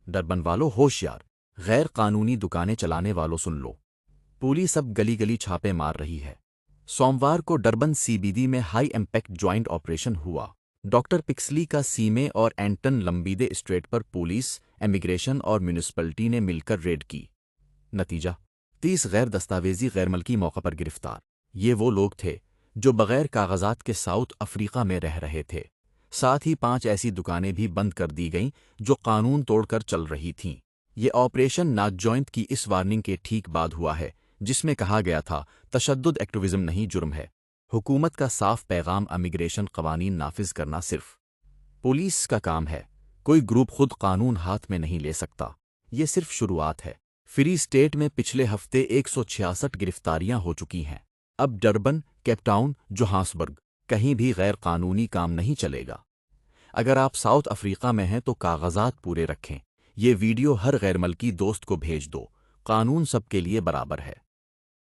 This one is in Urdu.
ڈربن والوں ہوشیار، غیر قانونی دکانیں چلانے والوں سن لو، پولیس اب گلی گلی چھاپے مار رہی ہے۔ سوموار کو ڈربن سی بی ڈی میں ہائی امپیکٹ جوائنٹ آپریشن ہوا۔ ڈاکٹر پکسلی کا سیمے اور اینٹن لمبیدے اسٹریٹ پر پولیس، امیگریشن اور میونسپلٹی نے مل کر ریڈ کی۔ نتیجہ 30 غیر دستاویزی غیر ملکی موقع پر گرفتار۔ یہ وہ لوگ تھے جو بغیر کاغذات کے ساؤتھ افریقہ میں رہ رہے تھے۔ ساتھ ہی 5 ایسی دکانیں بھی بند کر دی گئیں جو قانون توڑ کر چل رہی تھیں۔ یہ آپریشن ناٹ جوائنٹ کی اس وارننگ کے ٹھیک بعد ہوا ہے جس میں کہا گیا تھا تشدد ایکٹیویزم نہیں جرم ہے۔ حکومت کا صاف پیغام، امیگریشن قوانین نافذ کرنا صرف پولیس کا کام ہے، کوئی گروپ خود قانون ہاتھ میں نہیں لے سکتا۔ یہ صرف شروعات ہے۔ فری اسٹیٹ میں پچھلے ہفتے 166 گرفتاریاں ہو چکی ہیں۔ اب ڈربن، کیپ ٹاؤن، جوہانسبرگ کہیں بھی غیر قانونی کام نہیں چلے گا۔ اگر آپ ساؤتھ افریقہ میں ہیں تو کاغذات پورے رکھیں۔ یہ ویڈیو ہر غیر ملکی دوست کو بھیج دو۔ قانون سب کے لیے برابر ہے۔